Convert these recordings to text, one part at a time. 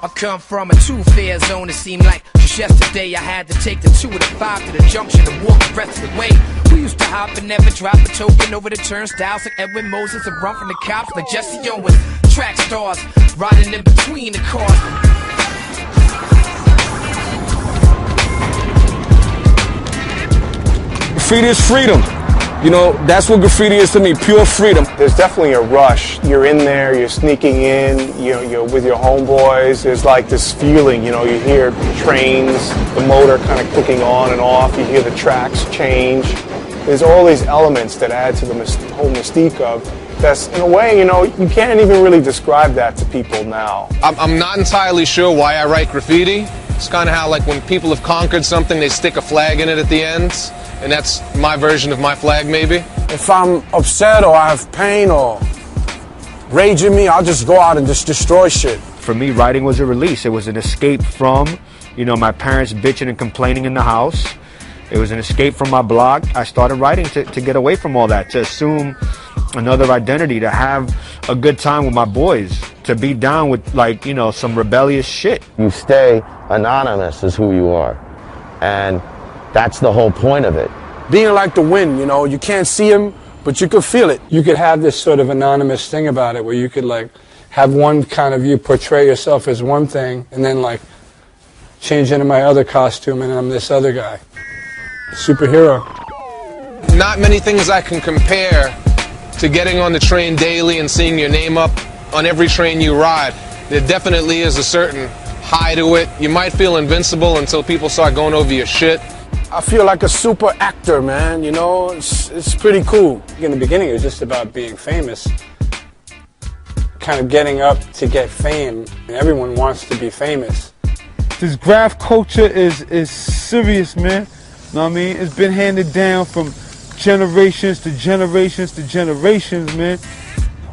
I come from a two-fare zone. It seemed like just yesterday I had to take the 2 to the 5 to the junction and walk the rest of the way. We used to hop and never drop a token over the turnstiles like Edwin Moses and run from the cops like Jesse Owens. Track stars riding in between the cars. Graffiti is freedom. You know, that's what graffiti is to me, pure freedom. There's definitely a rush. You're in there, you're sneaking in, you're with your homeboys. There's like this feeling, you know, you hear trains, the motor kind of clicking on and off, you hear the tracks change. There's all these elements that add to the whole mystique of that's, in a way, you know, you can't even really describe that to people now. I'm not entirely sure why I write graffiti. It's kind of how, like, when people have conquered something, they stick a flag in it at the end. And that's my version of my flag, maybe. If I'm upset or I have pain or rage in me, I'll just go out and just destroy shit. For me, writing was a release. It was an escape from, you know, my parents bitching and complaining in the house. It was an escape from my block. I started writing to get away from all that, to assume another identity, to have a good time with my boys, to be down with, like, you know, some rebellious shit. You stay anonymous is who you are. And that's the whole point of it. Being like the wind, you know, you can't see him, but you can feel it. You could have this sort of anonymous thing about it where you could, like, have one kind of, you portray yourself as one thing and then, like, change into my other costume and I'm this other guy. Superhero. Not many things I can compare to getting on the train daily and seeing your name up on every train you ride. There definitely is a certain high to it. You might feel invincible until people start going over your shit. I feel like a super actor, man, you know, it's pretty cool. In the beginning, it was just about being famous, kind of getting up to get fame, and everyone wants to be famous. This graph culture is serious, man, know what I mean? It's been handed down from generations to generations to generations, man.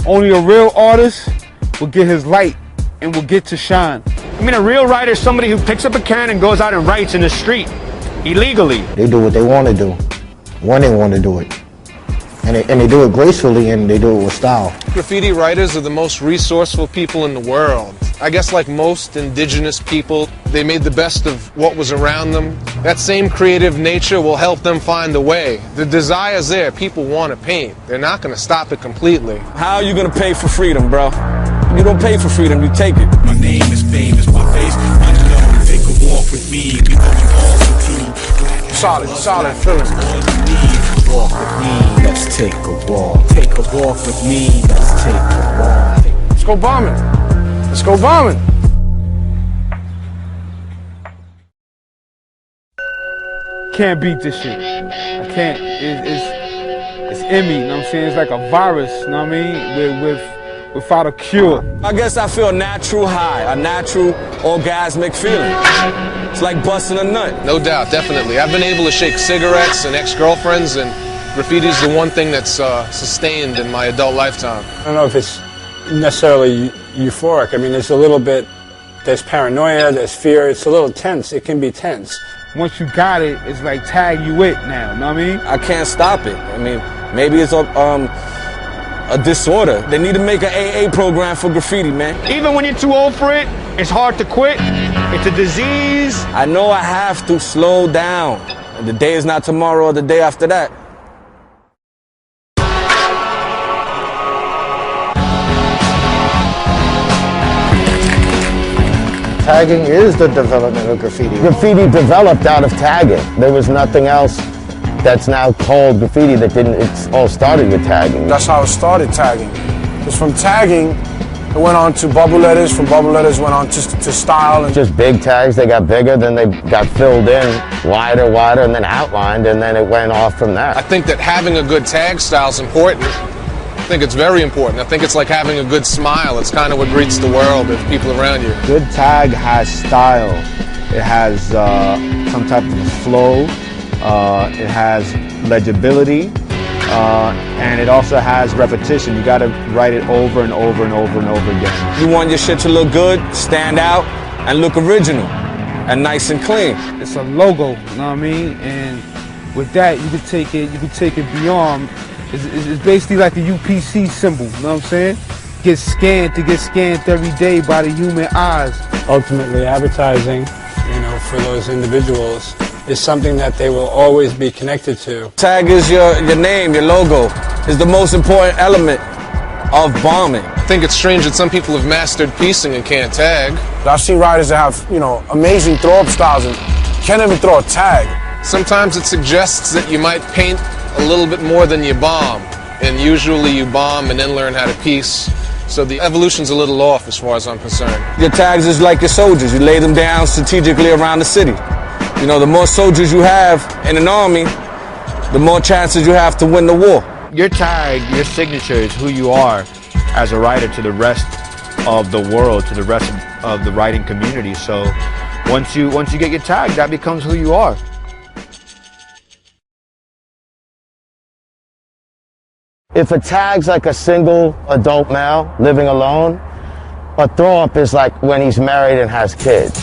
Only a real artist will get his light and will get to shine. I mean, a real writer is somebody who picks up a pen and goes out and writes in the street. Illegally. They do what they want to do, when they want to do it. And they do it gracefully and they do it with style. Graffiti writers are the most resourceful people in the world. I guess like most indigenous people, they made the best of what was around them. That same creative nature will help them find a way. The desire's there. People want to paint. They're not going to stop it completely. How are you going to pay for freedom, bro? You don't pay for freedom, you take it. My name is famous, my face unknown. Take a walk with me, we going all for team. Solid feeling. Walk with me, let's take a walk. Take a walk with me, let's take a walk. Let's go bombing. Let's go bombing. Can't beat this shit. I can't. It's in me, you know what I'm saying? It's like a virus, you know what I mean? Without a cure. I guess I feel a natural high, a natural orgasmic feeling. It's like busting a nut. No doubt, definitely. I've been able to shake cigarettes and ex-girlfriends, and graffiti's the one thing that's sustained in my adult lifetime. I don't know if it's necessarily euphoric. I mean, there's a little bit, there's paranoia, there's fear. It's a little tense. It can be tense. Once you got it, it's like tag you it now, you know what I mean? I can't stop it. I mean, maybe it's a disorder. They need to make an AA program for graffiti, man. Even when you're too old for it, it's hard to quit. It's a disease. I know I have to slow down. The day is not tomorrow or the day after that. Tagging is the development of graffiti. Graffiti developed out of tagging. There was nothing else that's now called graffiti that didn't, it all started with tagging. That's how it started, tagging. Because from tagging, it went on to bubble letters, from bubble letters went on to style. And just big tags, they got bigger, then they got filled in wider, and then outlined, and then it went off from there. I think that having a good tag style is important. I think it's very important. I think it's like having a good smile. It's kind of what greets the world of people around you. Good tag has style. It has some type of flow. It has legibility. And it also has repetition. You got to write it over and over and over and over again. You want your shit to look good, stand out, and look original, and nice and clean. It's a logo, you know what I mean? And with that, you can take it beyond. It's basically like a UPC symbol, you know what I'm saying? Get scanned every day by the human eyes. ultimately advertising, for those individuals is something that they will always be connected to. Tag is your name, your logo, is the most important element of bombing. I think it's strange that some people have mastered piecing and can't tag. I've seen riders that have, amazing throw-up styles and can't even throw a tag. Sometimes it suggests that you might paint a little bit more than you bomb, and usually you bomb and then learn how to piece. So the evolution's a little off as far as I'm concerned. Your tags is like your soldiers. You lay them down strategically around the city. The more soldiers you have in an army, the more chances you have to win the war. Your tag, your signature is who you are as a writer to the rest of the world, to the rest of the writing community. So once you get your tag, that becomes who you are. If a tag's like a single adult male living alone, a throw-up is like when he's married and has kids.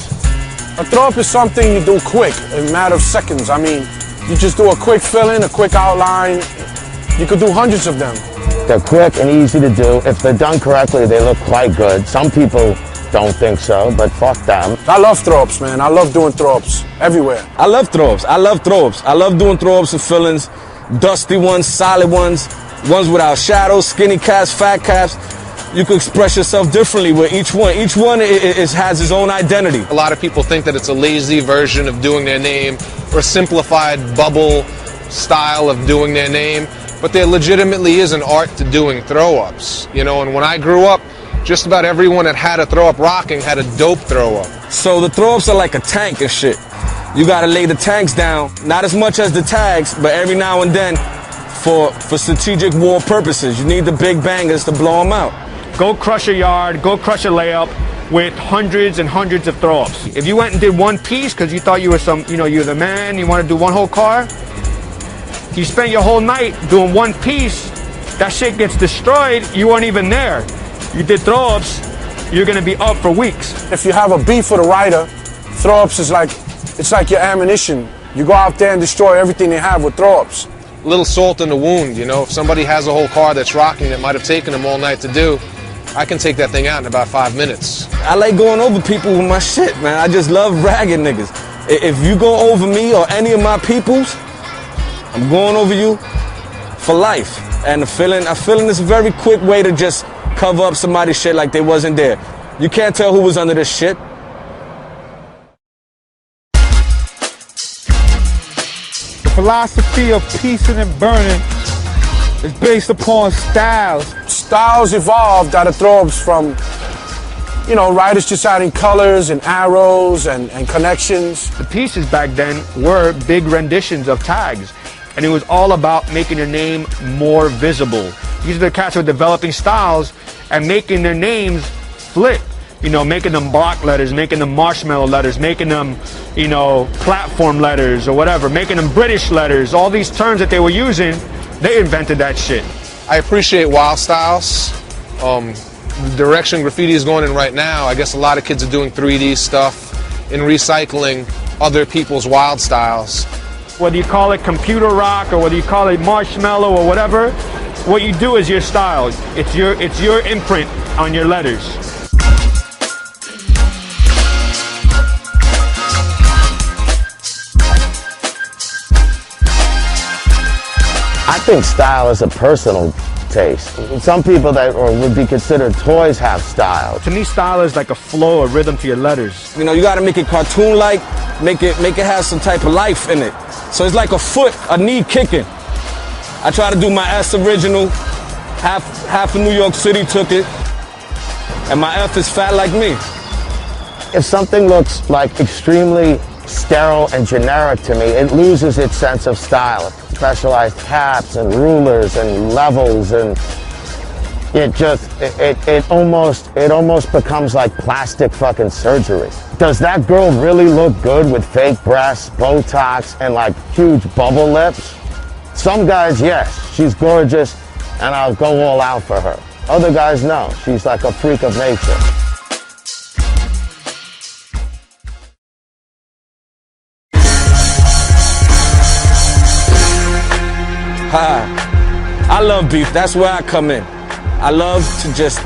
A throw-up is something you do quick, in a matter of seconds. I mean, you just do a quick fill-in, a quick outline. You could do hundreds of them. They're quick and easy to do. If they're done correctly, they look quite good. Some people don't think so, but fuck them. I love throw-ups, man. I love doing throw-ups everywhere. I love throw-ups. I love throw-ups. I love doing throw-ups and fill-ins, dusty ones, solid ones, ones without shadows, skinny caps, fat caps. You can express yourself differently with each one. Each one has its own identity. A lot of people think that it's a lazy version of doing their name or a simplified bubble style of doing their name, but there legitimately is an art to doing throw-ups. And when I grew up, just about everyone that had a throw-up rocking had a dope throw-up. So the throw-ups are like a tank and shit. You gotta lay the tanks down, not as much as the tags, but every now and then for strategic war purposes. You need the big bangers to blow them out. Go crush a yard, go crush a layup with hundreds and hundreds of throw-ups. If you went and did one piece because you thought you were you're the man, you want to do one whole car, you spent your whole night doing one piece, that shit gets destroyed, you weren't even there. You did throw-ups, you're gonna be up for weeks. If you have a beef with a rider, throw-ups is it's like your ammunition. You go out there and destroy everything they have with throw-ups. A little salt in the wound, If somebody has a whole car that's rocking that might have taken them all night to do, I can take that thing out in about 5 minutes. I like going over people with my shit, man. I just love ragging niggas. If you go over me or any of my peoples, I'm going over you for life. And a feeling is a very quick way to just cover up somebody's shit like they wasn't there. You can't tell who was under this shit. The philosophy of piecing and burning is based upon styles. Styles evolved out of throw-ups from, riders just adding colors and arrows and connections. The pieces back then were big renditions of tags, and it was all about making your name more visible. These are the cats who are developing styles and making their names flip. Making them block letters, making them marshmallow letters, making them, platform letters or whatever, making them British letters. All these terms that they were using, they invented that shit. I appreciate wild styles. The direction graffiti is going in right now, I guess a lot of kids are doing 3D stuff and recycling other people's wild styles. Whether you call it computer rock or whether you call it marshmallow or whatever, what you do is your style. It's your imprint on your letters. I think style is a personal taste. Some people that would be considered toys have style. To me, style is like a flow, a rhythm to your letters. You gotta make it cartoon-like, make it have some type of life in it. So it's like a knee kicking. I try to do my S original, half of New York City took it, and my F is fat like me. If something looks like extremely sterile and generic to me, it loses its sense of style. Specialized caps and rulers and levels, and it almost becomes like plastic fucking surgery. Does that girl really look good with fake breasts, Botox, and like huge bubble lips? Some guys, yes, she's gorgeous and I'll go all out for her. Other guys, no, she's like a freak of nature. I love beef. That's where I come in. I love to just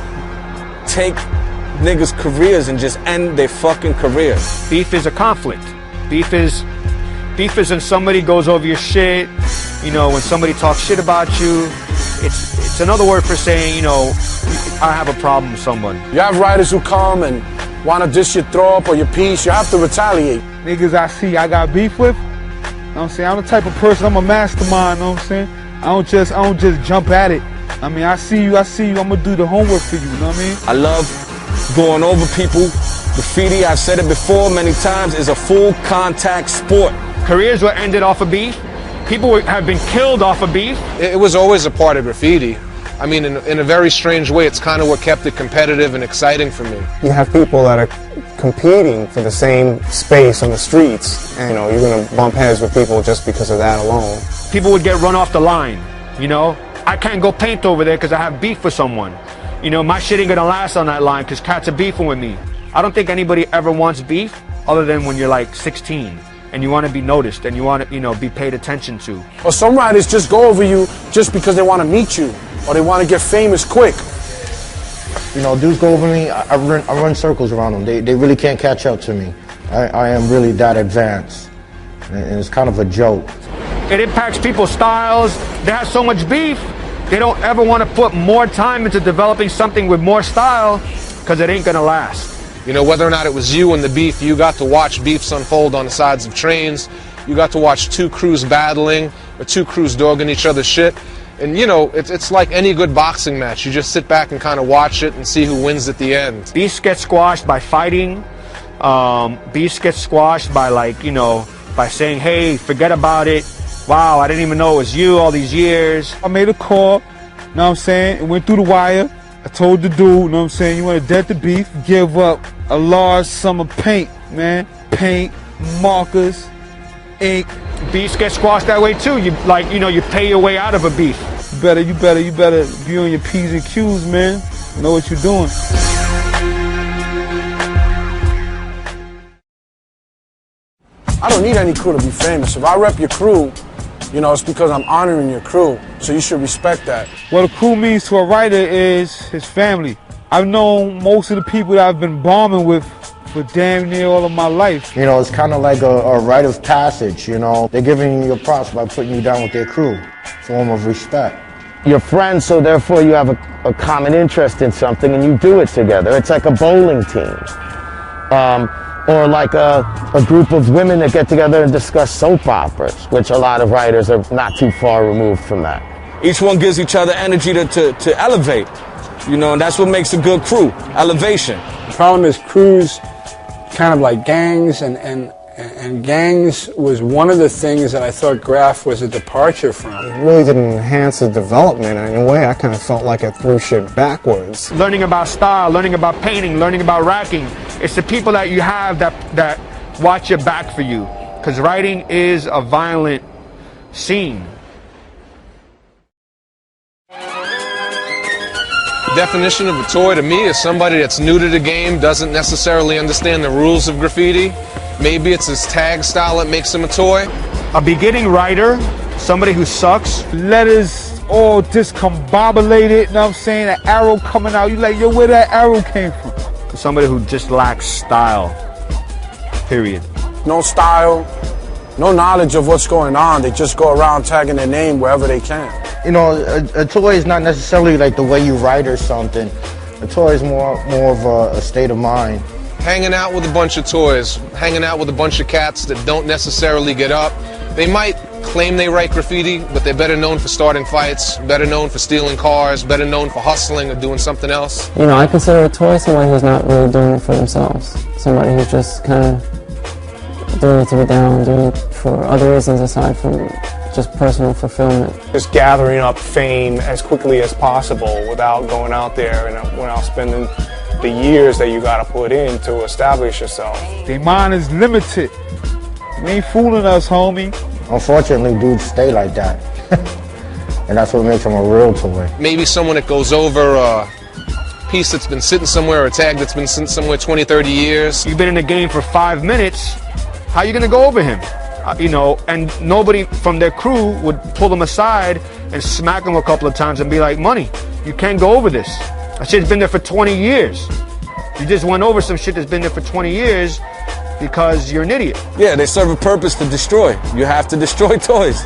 take niggas' careers and just end their fucking careers. Beef is a conflict. Beef is when somebody goes over your shit, you know, when somebody talks shit about you. It's another word for saying, you know, I have a problem with someone. You have writers who come and want to dish your throw up or your piece, you have to retaliate. Niggas I see I got beef with, you know what I'm saying? I'm the type of person, I'm a mastermind, you know what I'm saying? I don't just jump at it. I mean, I see you, I'm gonna do the homework for you, you know what I mean? I love going over people. Graffiti, I've said it before many times, is a full contact sport. Careers were ended off of beef. People have been killed off of beef. It was always a part of graffiti. I mean, in a very strange way, it's kind of what kept it competitive and exciting for me. You have people that are competing for the same space on the streets, and you know, you're gonna bump heads with people just because of that alone. People would get run off the line, you know? I can't go paint over there because I have beef with someone. You know, my shit ain't gonna last on that line because cats are beefing with me. I don't think anybody ever wants beef other than when you're like 16 and you want to be noticed and you want to, you know, be paid attention to. Or some writers just go over you just because they want to meet you or they want to get famous quick. You know, dudes go over me, I run circles around them. They really can't catch up to me. I am really that advanced. And it's kind of a joke. It impacts people's styles. They have so much beef, they don't ever want to put more time into developing something with more style because it ain't gonna last. You know, whether or not it was you and the beef, you got to watch beefs unfold on the sides of trains. You got to watch two crews battling or two crews dogging each other's shit. And you know, it's like any good boxing match. You just sit back and kind of watch it and see who wins at the end. Beefs get squashed by fighting. Beefs get squashed by, like, you know, by saying, hey, forget about it. Wow, I didn't even know it was you all these years. I made a call, you know what I'm saying? It went through the wire. I told the dude, you know what I'm saying, you want to dead the beef, give up a large sum of paint, man. Paint, markers, ink. Beefs get squashed that way too. You, like, you know, you pay your way out of a beef. You better be on your P's and Q's, man. Know what you're doing. I don't need any crew to be famous. If I rep your crew, you know, it's because I'm honoring your crew. So you should respect that. What a crew means to a writer is his family. I've known most of the people that I've been bombing with for damn near all of my life. You know, it's kind of like a rite of passage, you know. They're giving you your props by putting you down with their crew. Form of respect. You're friends, so therefore you have a common interest in something and you do it together. It's like a bowling team. Or like a group of women that get together and discuss soap operas, which a lot of writers are not too far removed from that. Each one gives each other energy to elevate, you know, and that's what makes a good crew, elevation. The problem is crews kind of like gangs, and gangs was one of the things that I thought Graph was a departure from. It really didn't enhance the development. In a way, I kind of felt like it threw shit backwards. Learning about style, learning about painting, learning about racking. It's the people that you have that watch your back for you. Because writing is a violent scene. The definition of a toy to me is somebody that's new to the game, doesn't necessarily understand the rules of graffiti. Maybe it's his tag style that makes him a toy. A beginning writer, somebody who sucks. Letters all discombobulated, you know what I'm saying? An arrow coming out, you like, yo, where that arrow came from? Somebody who just lacks style, period. No style, no knowledge of what's going on. They just go around tagging their name wherever they can. You know, a toy is not necessarily like the way you write or something. A toy is more of a state of mind. Hanging out with a bunch of toys, hanging out with a bunch of cats that don't necessarily get up. They might claim they write graffiti, but they're better known for starting fights, better known for stealing cars, better known for hustling or doing something else. You know, I consider a toy somebody who's not really doing it for themselves. Somebody who's just kind of doing it to be down, doing it for other reasons aside from just personal fulfillment. Just gathering up fame as quickly as possible without going out there and without spending the years that you got to put in to establish yourself. Their mind is limited. You ain't fooling us, homie. Unfortunately, dudes stay like that. And that's what makes them a real toy. Maybe someone that goes over a piece that's been sitting somewhere, or a tag that's been sitting somewhere 20, 30 years. You've been in the game for 5 minutes. How are you going to go over him? You know, and nobody from their crew would pull them aside and smack them a couple of times and be like, money, you can't go over this. That shit's been there for 20 years. You just went over some shit that's been there for 20 years because you're an idiot. Yeah, they serve a purpose to destroy. You have to destroy toys.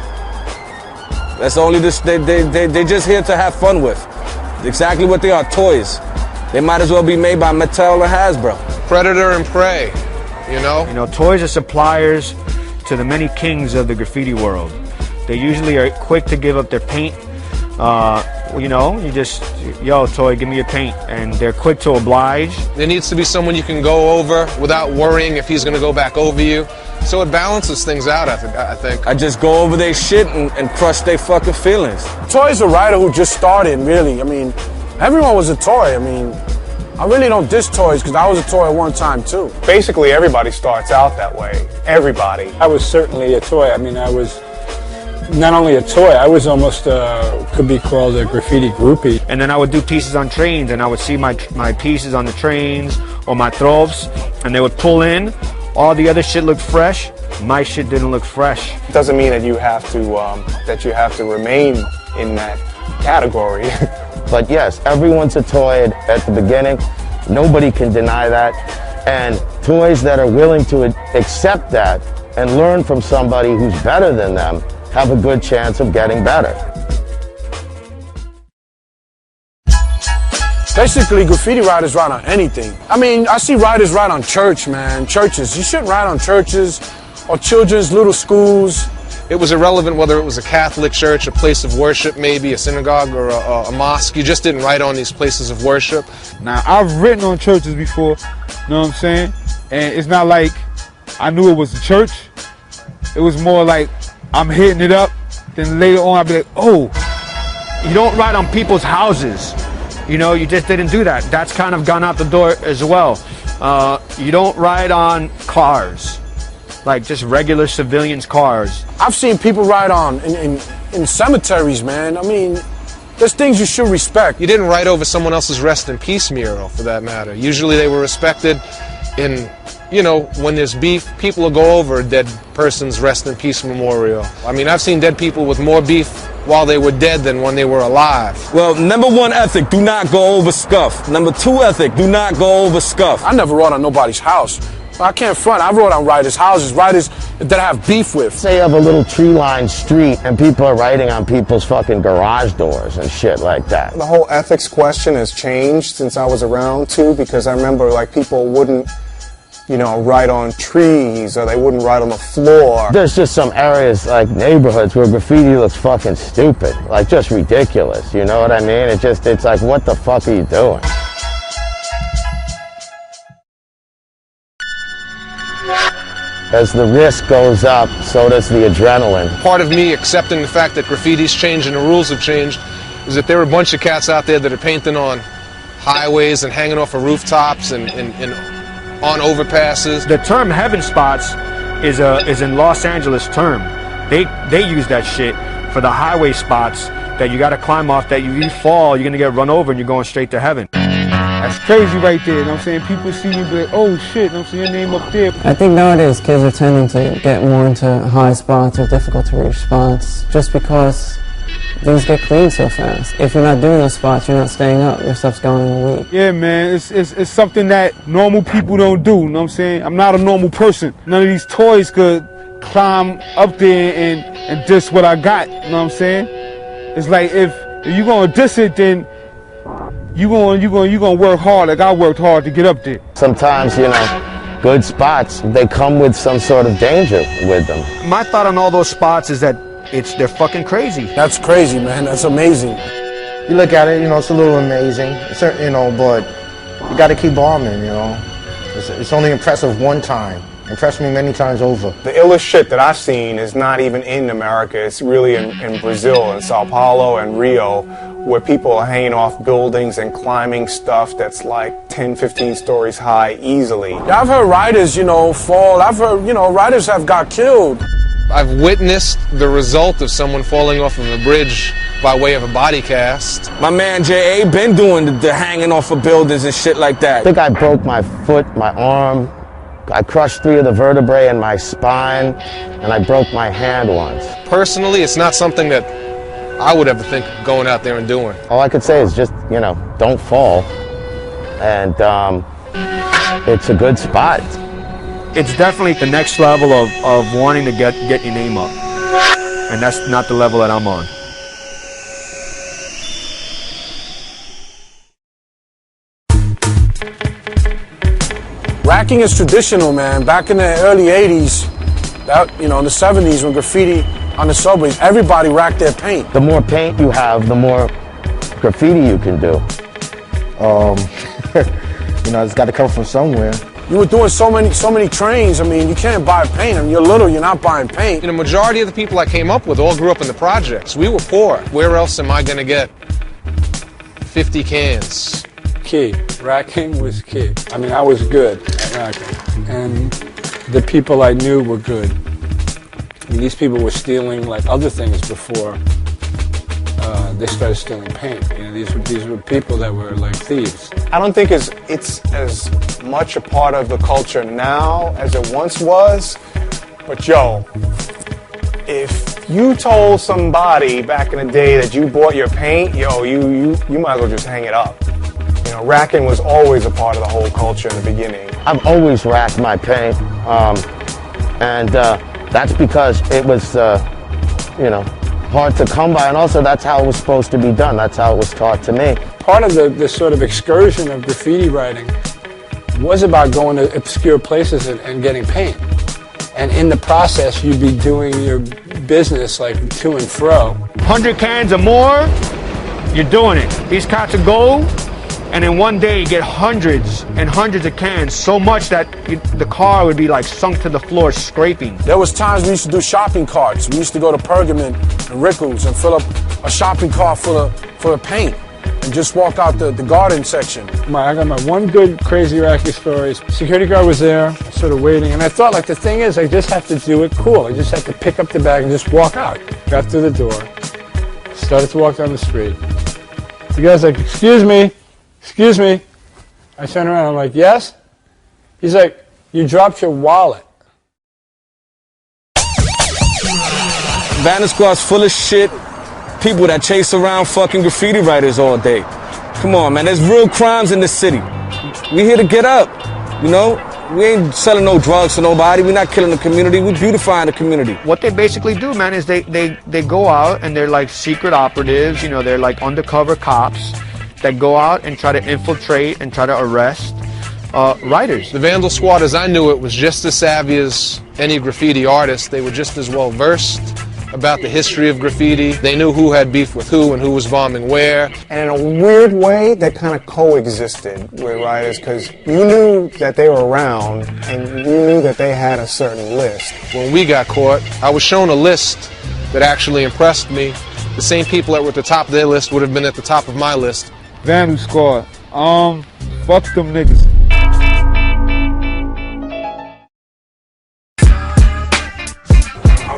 That's only this. They just here to have fun with. Exactly what they are, toys. They might as well be made by Mattel or Hasbro. Predator and prey, you know? You know, toys are suppliers to the many kings of the graffiti world. They usually are quick to give up their paint. You know, you just, yo, toy, give me your paint. And they're quick to oblige. There needs to be someone you can go over without worrying if he's going to go back over you. So it balances things out, I think. I just go over their shit and crush their fucking feelings. Toy's a writer who just started, really. I mean, everyone was a toy. I mean, I really don't diss toys because I was a toy at one time too. Basically, everybody starts out that way. Everybody. I was certainly a toy. I mean, I was not only a toy, I was almost, could be called a graffiti groupie. And then I would do pieces on trains, and I would see my pieces on the trains or my trovs, and they would pull in. All the other shit looked fresh. My shit didn't look fresh. It doesn't mean that you have to remain in that category. But yes, everyone's a toy at the beginning. Nobody can deny that. And toys that are willing to accept that and learn from somebody who's better than them have a good chance of getting better. Basically, graffiti writers write on anything. I mean, I see writers write on church, man. Churches. You shouldn't write on churches or children's little schools. It was irrelevant whether it was a Catholic church, a place of worship, maybe a synagogue or a mosque. You just didn't write on these places of worship. Now, I've written on churches before, you know what I'm saying? And it's not like I knew it was a church. It was more like I'm hitting it up, then later on I'll be like, oh. You don't write on people's houses. You know, you just didn't do that. That's kind of gone out the door as well. You don't ride on cars, like just regular civilians' cars. I've seen people ride on in cemeteries, man. I mean, there's things you should respect. You didn't write over someone else's rest in peace mural, for that matter. Usually they were respected in, you know, when there's beef, people will go over a dead person's rest in peace memorial. I mean, I've seen dead people with more beef while they were dead than when they were alive. Well, number one ethic, do not go over scuff. Number two ethic, do not go over scuff. I never wrote on nobody's house. I can't front. I wrote on writers' houses, writers that I have beef with. Say you have a little tree-lined street and people are writing on people's fucking garage doors and shit like that. The whole ethics question has changed since I was around too, because I remember like people wouldn't, you know, write on trees or they wouldn't write on the floor. There's just some areas like neighborhoods where graffiti looks fucking stupid, like just ridiculous, you know what I mean? It's like, what the fuck are you doing? As the risk goes up, so does the adrenaline. Part of me accepting the fact that graffiti's changed and the rules have changed is that there are a bunch of cats out there that are painting on highways and hanging off of rooftops and on overpasses. The term heaven spots is in Los Angeles term. They use that shit for the highway spots that you got to climb off, that you fall, you're going to get run over and you're going straight to heaven. That's crazy right there, you know what I'm saying? People see you be like, oh shit, you know what I'm saying, your name up there. I think nowadays kids are tending to get more into high spots or difficult to reach spots just because things get clean so fast. If you're not doing those spots, you're not staying up, your stuff's going in a week. Yeah, man, it's something that normal people don't do, you know what I'm saying? I'm not a normal person. None of these toys could climb up there and diss what I got, you know what I'm saying? It's like if you're gonna diss it, then you gonna work hard like I worked hard to get up there. Sometimes, you know, good spots, they come with some sort of danger with them. My thought on all those spots is that they're fucking crazy. That's crazy, man. That's amazing. You look at it, you know, it's a little amazing, you know, but you got to keep bombing, you know. It's only impressive one time. Impressed me many times over. The illest shit that I've seen is not even in America. It's really in Brazil, in Sao Paulo and Rio, where people are hanging off buildings and climbing stuff that's like 10, 15 stories high easily. I've heard writers, you know, fall. I've heard, you know, writers have got killed. I've witnessed the result of someone falling off of a bridge by way of a body cast. My man J.A. been doing the hanging off of buildings and shit like that. I think I broke my foot, my arm. I crushed 3 of the vertebrae in my spine, and I broke my hand once. Personally, it's not something that I would ever think of going out there and doing. All I could say is just, you know, don't fall. And it's a good spot. It's definitely the next level of wanting to get your name up. And that's not the level that I'm on. Racking is traditional, man. Back in the early 80s, in the 70s when graffiti on the subways, everybody racked their paint. The more paint you have, the more graffiti you can do. It's got to come from somewhere. You were doing so many trains. I mean, you can't buy paint. I mean, you're little, you're not buying paint. The majority of the people I came up with all grew up in the projects. We were poor. Where else am I going to get 50 cans? Key. Racking was key. I mean, I was good at racking. And the people I knew were good. I mean, these people were stealing like other things before they started stealing paint. These were people that were like thieves. I don't think it's as much a part of the culture now as it once was. But yo, if you told somebody back in the day that you bought your paint, yo, you might as well just hang it up. Racking was always a part of the whole culture in the beginning. I've always racked my paint, and that's because it was, hard to come by, and also that's how it was supposed to be done. That's how it was taught to me. Part of the sort of excursion of graffiti writing was about going to obscure places and getting paint. And in the process, you'd be doing your business like to and fro. 100 cans or more, you're doing it. These cats will go, and in one day you get hundreds and hundreds of cans, so much that the car would be like sunk to the floor scraping. There was times we used to do shopping carts. We used to go to Pergamon and Rickles and fill up a shopping cart full of paint and just walk out the garden section. I got my one good crazy racky story. Security guard was there, sort of waiting, and I thought, like, the thing is, I just have to do it cool. I just have to pick up the bag and just walk out. Got through the door, started to walk down the street. The guy's like, excuse me. I turn around, I'm like, yes? He's like, you dropped your wallet. Vandal Squad's full of shit. People that chase around fucking graffiti writers all day. Come on, man, there's real crimes in this city. We here to get up, We ain't selling no drugs to nobody. We're not killing the community. We're beautifying the community. What they basically do, man, is they go out and they're like secret operatives, they're like undercover cops that go out and try to infiltrate and try to arrest writers. The Vandal Squad, as I knew it, was just as savvy as any graffiti artist. They were just as well versed about the history of graffiti. They knew who had beef with who and who was bombing where. And in a weird way, that kind of coexisted with writers, because you knew that they were around and you knew that they had a certain list. When we got caught, I was shown a list that actually impressed me. The same people that were at the top of their list would have been at the top of my list. Vandal Squad. Fuck them niggas.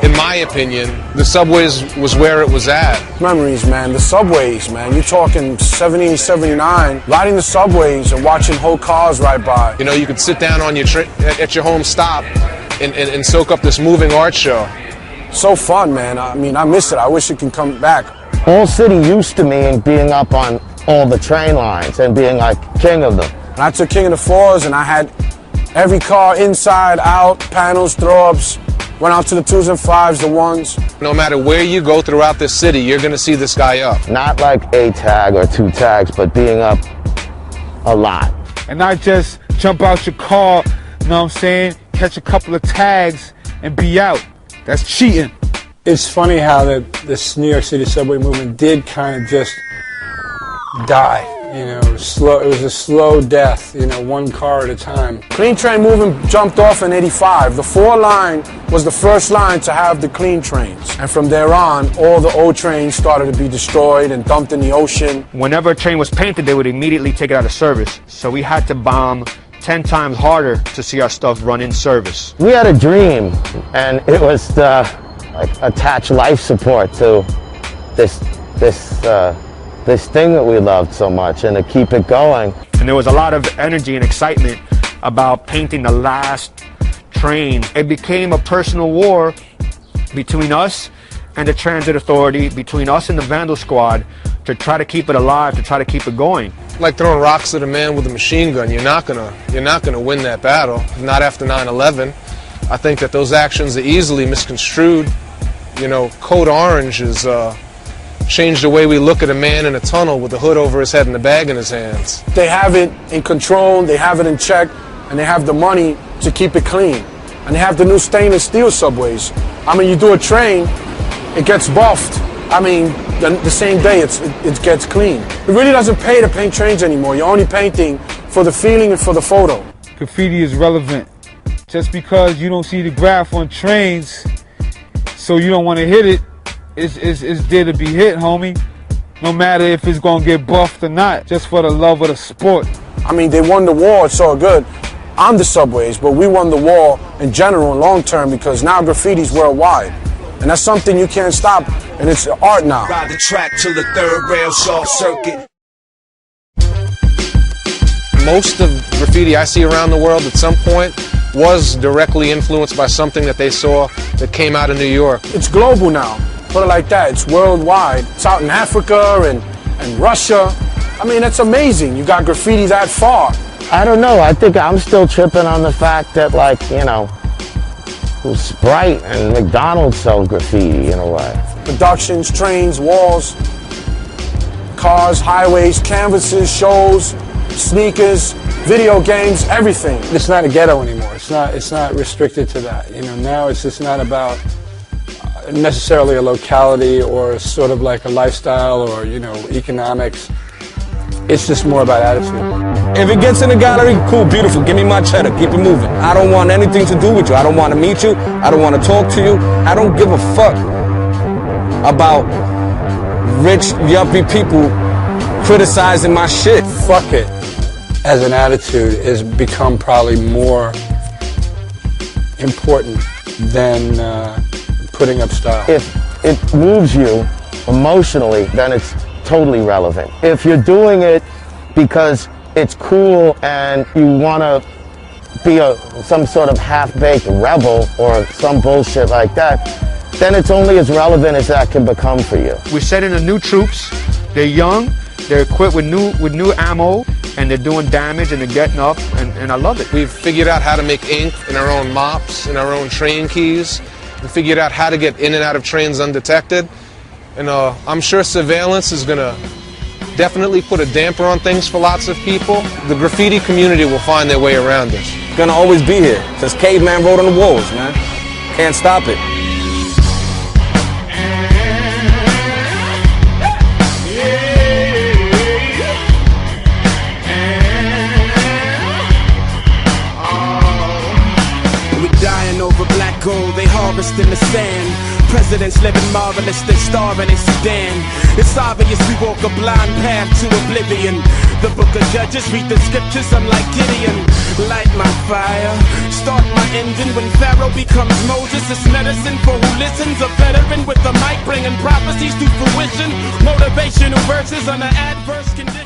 In my opinion, the subways was where it was at. Memories, man. The subways, man. You're talking 70, 79. Riding the subways and watching whole cars ride by. You could sit down on at your home stop and soak up this moving art show. So fun, man. I mean, I miss it. I wish it can come back. All City used to me being up on all the train lines and being like king of them. And I took King of the Fours and I had every car inside, out, panels, throw-ups. Went out to the 2s and 5s, the 1s. No matter where you go throughout this city, you're going to see this guy up. Not like a tag or 2 tags, but being up a lot. And not just jump out your car, catch a couple of tags and be out. That's cheating. It's funny how this New York City subway movement did kind of just die. It was a slow death, one car at a time. Clean train movement jumped off in '85. The 4 line was the first line to have the clean trains. And from there on, all the old trains started to be destroyed and dumped in the ocean. Whenever a train was painted, they would immediately take it out of service. So we had to bomb 10 times harder to see our stuff run in service. We had a dream, and it was to attach life support to this thing that we loved so much and to keep it going. And there was a lot of energy and excitement about painting the last train. It became a personal war between us and the Transit Authority, between us and the Vandal Squad, to try to keep it alive, to try to keep it going. Like throwing rocks at a man with a machine gun. You're not gonna win that battle. Not after 9/11. I think that those actions are easily misconstrued. You know, Code Orange has changed the way we look at a man in a tunnel with a hood over his head and a bag in his hands. They have it in control, they have it in check, and they have the money to keep it clean. And they have the new stainless steel subways. I mean, you do a train, it gets buffed. I mean, the same day it gets clean. It really doesn't pay to paint trains anymore. You're only painting for the feeling and for the photo. Graffiti is relevant. Just because you don't see the graph on trains, so you don't want to hit it, it's there to be hit, homie. No matter if it's going to get buffed or not, just for the love of the sport. I mean, they won the war, it's all good on the subways, but we won the war in general and long term because now graffiti's worldwide. And that's something you can't stop, and it's art now. Ride the track till the third rail short circuit. Most of graffiti I see around the world at some point was directly influenced by something that they saw that came out of New York. It's global now, put it like that. It's worldwide. It's out in Africa and Russia. I mean, it's amazing. You got graffiti that far. I don't know. I think I'm still tripping on the fact that, like, you know, Sprite and McDonald's sell graffiti in a way. Productions, trains, walls, cars, highways, canvases, shows, sneakers, video games, everything. It's not a ghetto anymore. It's not restricted to that. You know, now it's just not about necessarily a locality or sort of like a lifestyle or, you know, economics. It's just more about attitude. If it gets in the gallery, cool, beautiful. Give me my cheddar. Keep it moving. I don't want anything to do with you. I don't want to meet you. I don't want to talk to you. I don't give a fuck about rich, yuppie people criticizing my shit. Fuck it as an attitude has become probably more important than putting up style. If it moves you emotionally, then it's totally relevant. If you're doing it because it's cool and you want to be some sort of half-baked rebel or some bullshit like that, then it's only as relevant as that can become for you. We're setting the new troops. They're young, they're equipped with new ammo, and they're doing damage and they're getting up, and I love it. We've figured out how to make ink in our own mops, in our own train keys. We figured out how to get in and out of trains undetected. And I'm sure surveillance is going to definitely put a damper on things for lots of people. The graffiti community will find their way around this. It's gonna always be here. Since caveman wrote on the walls, man. Can't stop it. We're dying over black gold, they harvest in the sand. Presidents living marvelous, they starving in Sudan. It's obvious we walk a blind path to oblivion. The book of Judges, read the scriptures, I'm like Gideon. Light my fire, start my engine. When Pharaoh becomes Moses, it's medicine for who listens. A veteran with a mic bringing prophecies to fruition. Motivational verses on an adverse condition.